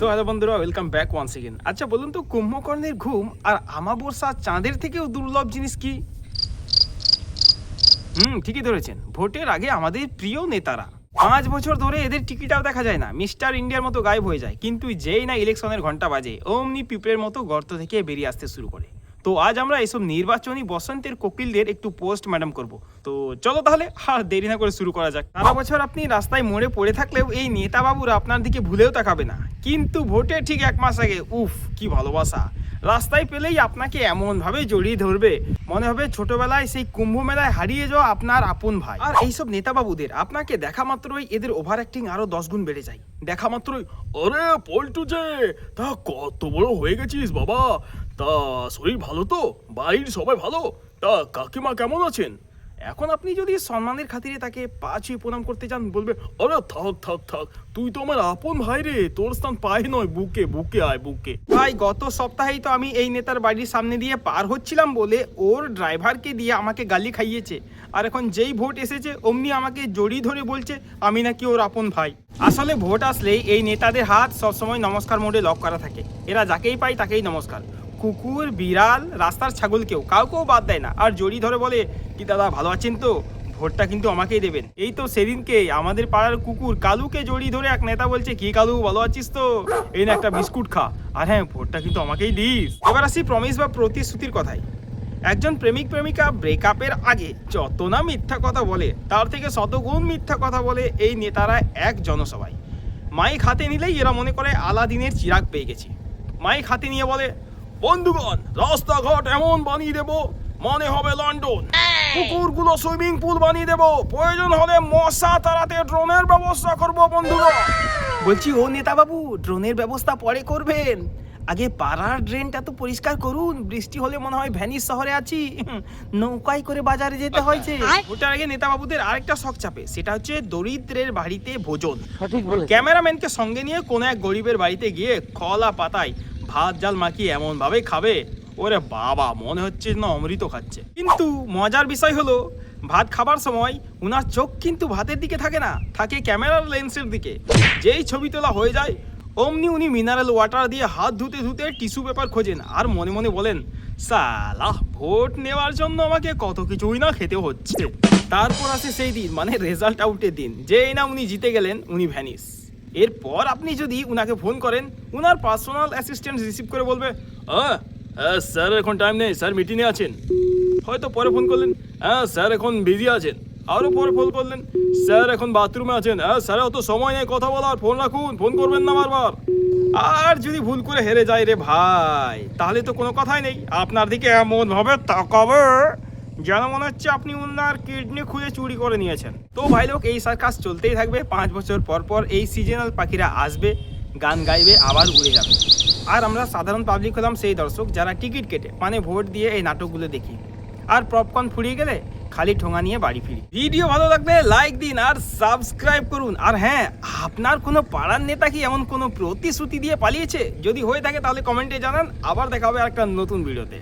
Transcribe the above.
তো হ্যালো বন্ধুরা, welcome back once again. আচ্ছা বলুন তো, কুম্ভকর্ণের ঘুম আর আমাবস্যা চাঁদের থেকেও দুর্লভ জিনিস কি? ঠিকই ধরেছেন, ভোটের আগে আমাদের প্রিয় নেতারা 5 বছর ধরে এদের টিকিটাও দেখা যায় না, মিস্টার ইন্ডিয়ার মতো গায়েব হয়ে যায়, কিন্তু যেই না ইলেকশনের ঘন্টা বাজে অমনি পিঁপড়ের মতো গর্ত থেকে বেরিয়ে আসতে শুরু করে। তো আজ আমরা এসব নির্বাচনী বসন্তের কোকিলদের একটু পোস্ট ম্যাডাম করব। তো চলো তাহলে আর দেরি না করে শুরু করা যাক। সারা বছর আপনি রাস্তায় মোড়ে পড়ে থাকলেও এই নেতা বাবুরা আপনার দিকে ভুলেও তাকাবে না, কিন্তু ভোটের ঠিক 1 মাস আগে উফ কি ভালোবাসা! রাস্তায় পেলেই আপনাকে এমনভাবে জড়িয়ে ধরবে, মনে হবে ছোটবেলায় সেই কুম্ভ মেলায় হারিয়ে যাওয়া আপনার আপন ভাই। আর এইসব নেতা বাবুদের আপনাকে দেখা মাত্রই এদের ওভার অ্যাক্টিং আরো 10 গুণ বেড়ে যায়। দেখা মাত্রই আরে পল্টু যে, তা কত বড় হয়ে গেছিস বাবা, তা শরীর ভালো তো, বাড়ির সবাই ভালো, তা কাকিমা কেমন আছেন? এখন আপনি যদি সম্মানের খাতিরে তাকে পা ছুঁয়ে প্রণাম করতে চান, বলবে আরে থাক থাক থাক, তুই তো আমার আপন ভাই রে, তোর স্থান পায়ে নয় বুকে, বুকে আয় বুকে। ভাই গত সপ্তাহেই তো আমি এই নেতার বাড়ির সামনে দিয়ে পার হচ্ছিলাম বলে ওর ড্রাইভারকে দিয়ে আমাকে গালি খাইয়েছে, আর এখন যেই ভোট এসেছে অমনি আমাকে জড়িয়ে ধরে বলছে আমি নাকি ওর আপন ভাই। আসলে ভোট আসলেই এই নেতাদের হাত সবসময় নমস্কার মোডে লক করা থাকে, এরা যাকেই পায় তাকেই নমস্কার। কুকুর, বিড়াল, রাস্তার ছাগলকেও কাউকেও বাদ দেয় না, আর জড়িয়ে ধরে বলে কি দাদা ভালো আছেন তো, ভোটটা কিন্তু আমাকেই দেবেন। এই তো সেদিনকে আমাদের পাড়ার কুকুর কালুকে জড়িয়ে ধরে এক নেতা বলছে কি কালু ভালো আছিস তো, এই না একটা বিস্কুট খা, আর হ্যাঁ ভোটটা কিন্তু আমাকেই দিস। এবার আসি প্রমিস বা প্রতিশ্রুতির কথায়। একজন প্রেমিক প্রেমিকা ব্রেকআপের আগে যত না মিথ্যা কথা বলে, তার থেকে শতগুণ মিথ্যা কথা বলে এই নেতারা এক জনসভায়। মাইক হাতে নিলেই এরা মনে করে আলাদিনের চিরাগ পেয়ে গেছি। মাইক হাতে নিয়ে বলে বন্ধুগণ, রাস্তাঘাট এমন বানিয়ে দেবো মনে হবে লন্ডন, পুকুরগুলো সুইমিং পুল বানিয়ে দেবো, প্রয়োজন হলে মশা তাড়াতে ড্রোনের ব্যবস্থা করবো বন্ধুগণ। বলছি ও নেতা বাবু, ড্রোনের ব্যবস্থা পরে করবেন, আগে পাড়ার ড্রেনটা তো পরিষ্কার করুন, বৃষ্টি হলে মনে হয় ভ্যানিস শহরে আছি, নৌকায় করে বাজারে যেতে হয়েছে। ওটার আগে নেতা বাবুদের আরেকটা শখ চাপে, সেটা হচ্ছে দরিদ্রের বাড়িতে ভোজন। ক্যামেরাম্যানকে সঙ্গে নিয়ে কোনো এক গরিবের বাড়িতে গিয়ে কলা পাতায় ভাত জাল মাখিয়ে এমন ভাবে খাবে, ওরে বাবা মনে হচ্ছে না অমৃত খাচ্ছে। কিন্তু মজার বিষয় হলো, ভাত খাবার সময় উনার চোখ কিন্তু ভাতের দিকে থাকে না, থাকে ক্যামেরার লেন্সের দিকে। যেই ছবি তোলা হয়ে যায় অমনি উনি মিনারেল ওয়াটার দিয়ে হাত ধুতে ধুতে টিস্যু পেপার খোঁজেন, আর মনে মনে বলেন সালা ভোট নেওয়ার জন্য আমাকে কত কিছুই না খেতে হচ্ছে। তারপর আসে সেই দিন, মানে রেজাল্ট আউটের দিন, যেই না উনি জিতে গেলেন উনি ভ্যানিস। এরপর আপনি যদি উনাকে ফোন করেন, উনার পার্সোনাল অ্যাসিস্ট্যান্ট রিসিভ করে বলবে হ্যাঁ স্যার এখন টাইম নেই, স্যার মিটিংয়ে আছেন। হয়তো পরে ফোন করলেন, হ্যাঁ স্যার এখন বিজি আছেন। আরও পরে ফোন করলেন, স্যার এখন বাথরুমে আছেন। হ্যাঁ স্যার অত সময় নেই কথা বলার, ফোন রাখুন, ফোন করবেন না বারবার। আর যদি ভুল করে হেরে যায় রে ভাই, তাহলে তো কোনো কথাই নেই, আপনার দিকে এমন ভাবে তাকাবে যেন মনে হচ্ছে আপনি উনার কিডনি খুঁজে চুরি করে নিয়েছেন। তো ভাই লোক, এই সার্কাস চলতেই থাকবে। 5 বছর পর পর এই সিজনাল পাখিরা আসবে, গান গাইবে, আবার উড়ে যাবে। আর আমরা সাধারণ পাবলিক হলাম সেই দর্শক যারা টিকিট কেটে মানে ভোট দিয়ে এই নাটকগুলো দেখি, আর পপকর্ন ফুরিয়ে গেলে খালি ঠোঙা নিয়ে বাড়ি ফিরি। ভিডিও ভালো লাগলে লাইক দিন আর সাবস্ক্রাইব করুন। আর হ্যাঁ, আপনার কোনো পাড়ার নেতা কি এমন কোনো প্রতিশ্রুতি দিয়ে পালিয়েছে? যদি হয়ে থাকে তাহলে কমেন্টে জানান। আবার দেখা হবে একটা নতুন ভিডিওতে।